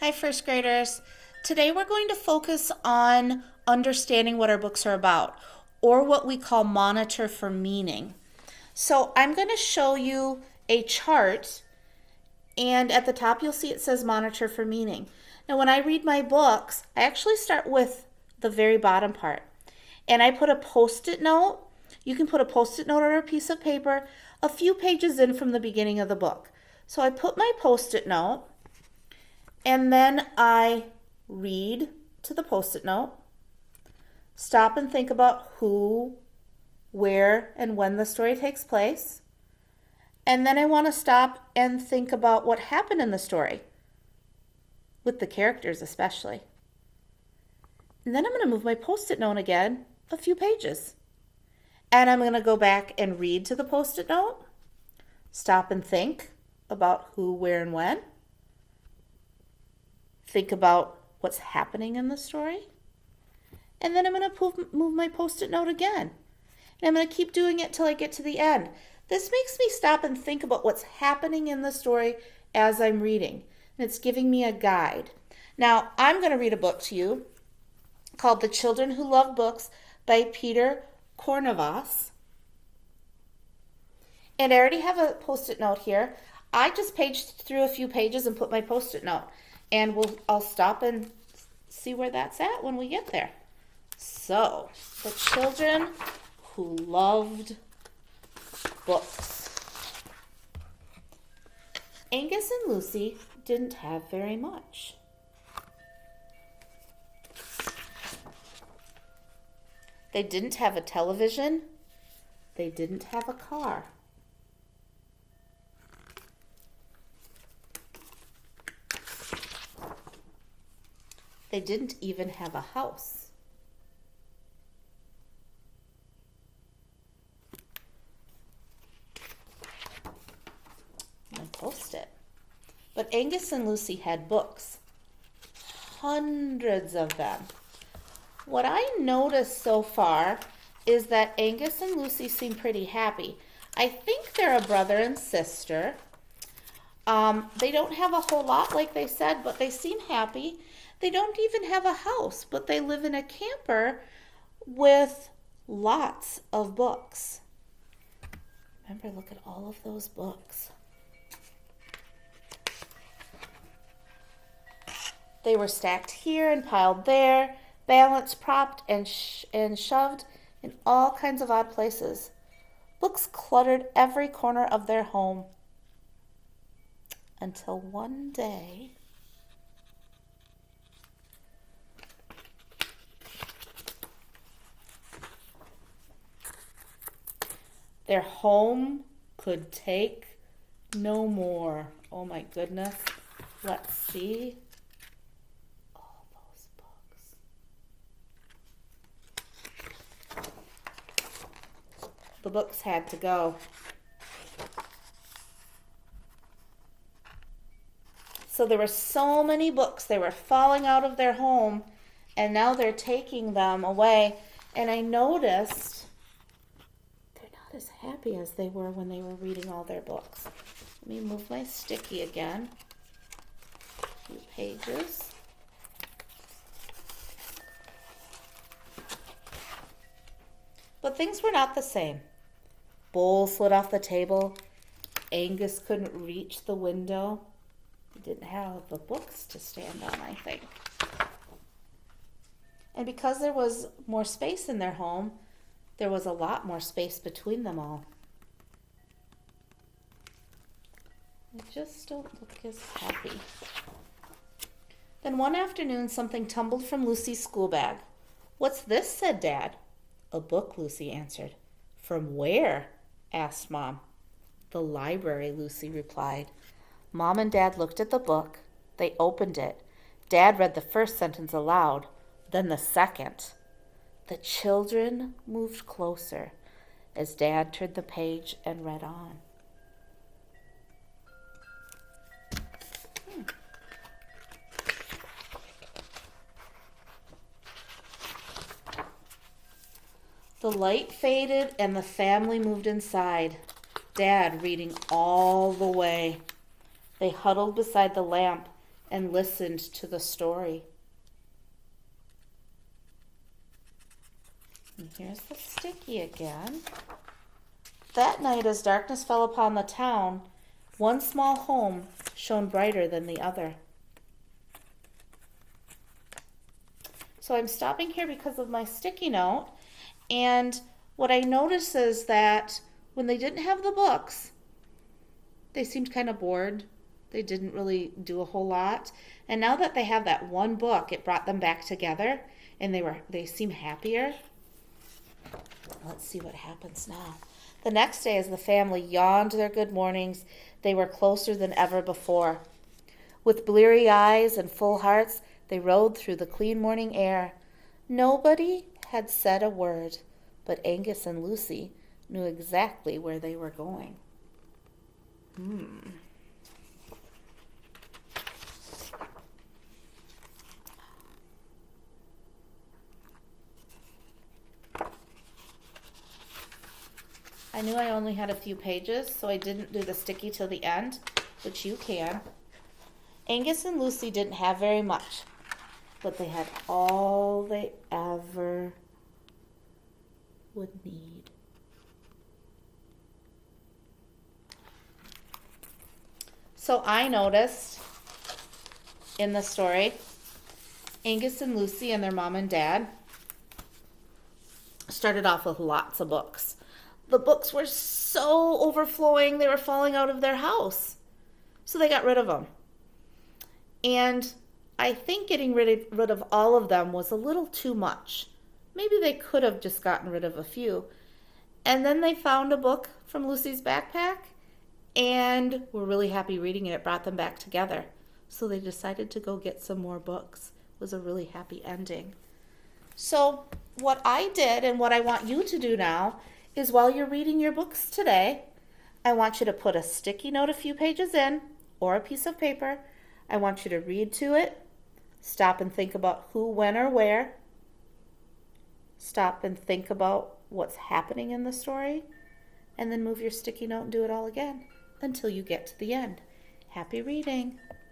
Hi, first graders. Today we're going to focus on understanding what our books are about, or what we call monitor for meaning. So I'm going to show you a chart, and at the top you'll see it says monitor for meaning. Now when I read my books, I actually start with the very bottom part, and I put a post-it note. You can put a post-it note on a piece of paper a few pages in from the beginning of the book. So I put my post-it note, and then I read to the post-it note, stop and think about who, where, and when the story takes place. And then I want to stop and think about what happened in the story, with the characters especially. And then I'm going to move my post-it note again a few pages. And I'm going to go back and read to the post-it note, stop and think about who, where, and when. Think about what's happening in the story. And then I'm going to move my post-it note again. And I'm going to keep doing it till I get to the end. This makes me stop and think about what's happening in the story as I'm reading. And it's giving me a guide. Now, I'm going to read a book to you called The Children Who Love Books by Peter Cornelius. And I already have a post-it note here. I just paged through a few pages and put my post-it note. And I'll stop and see where that's at when we get there. So, The Children Who Loved Books. Angus and Lucy didn't have very much. They didn't have a television. They didn't have a car. They didn't even have a house. I post it. But Angus and Lucy had books. Hundreds of them. What I noticed so far is that Angus and Lucy seem pretty happy. I think they're a brother and sister. They don't have a whole lot, like they said, but they seem happy. They don't even have a house, but they live in a camper with lots of books. Remember, look at all of those books. They were stacked here and piled there, balanced, propped, and shoved in all kinds of odd places. Books cluttered every corner of their home. Until one day, their home could take no more. Oh my goodness. Let's see. All those books. The books had to go. So there were so many books. They were falling out of their home, and now they're taking them away. And I noticed they're not as happy as they were when they were reading all their books. Let me move my sticky again. A few pages. But things were not the same. Bowl slid off the table. Angus couldn't reach the window. He didn't have the books to stand on, I think. And because there was more space in their home, there was a lot more space between them all. They just don't look as happy. Then one afternoon, something tumbled from Lucy's school bag. "What's this?" said Dad. "A book," Lucy answered. "From where?" asked Mom. "The library," Lucy replied. Mom and Dad looked at the book. They opened it. Dad read the first sentence aloud, then the second. The children moved closer as Dad turned the page and read on. The light faded and the family moved inside, Dad reading all the way. They huddled beside the lamp and listened to the story. And here's the sticky again. That night, as darkness fell upon the town, one small home shone brighter than the other. So I'm stopping here because of my sticky note. And what I noticed is that when they didn't have the books, they seemed kind of bored. They didn't really do a whole lot. And now that they have that one book, it brought them back together and they seem happier. Let's see what happens now. The next day, as the family yawned their good mornings, they were closer than ever before. With bleary eyes and full hearts, they rode through the clean morning air. Nobody had said a word, but Angus and Lucy knew exactly where they were going. I knew I only had a few pages, so I didn't do the sticky till the end, which you can. Angus and Lucy didn't have very much, but they had all they ever would need. So I noticed in the story, Angus and Lucy and their mom and dad started off with lots of books. The books were so overflowing, they were falling out of their house. So they got rid of them. And I think getting rid of all of them was a little too much. Maybe they could have just gotten rid of a few. And then they found a book from Lucy's backpack and were really happy reading it. It brought them back together. So they decided to go get some more books. It was a really happy ending. So what I did and what I want you to do now is while you're reading your books today, I want you to put a sticky note a few pages in or a piece of paper. I want you to read to it, stop and think about who, when, or where. Stop and think about what's happening in the story, and then move your sticky note and do it all again until you get to the end. Happy reading!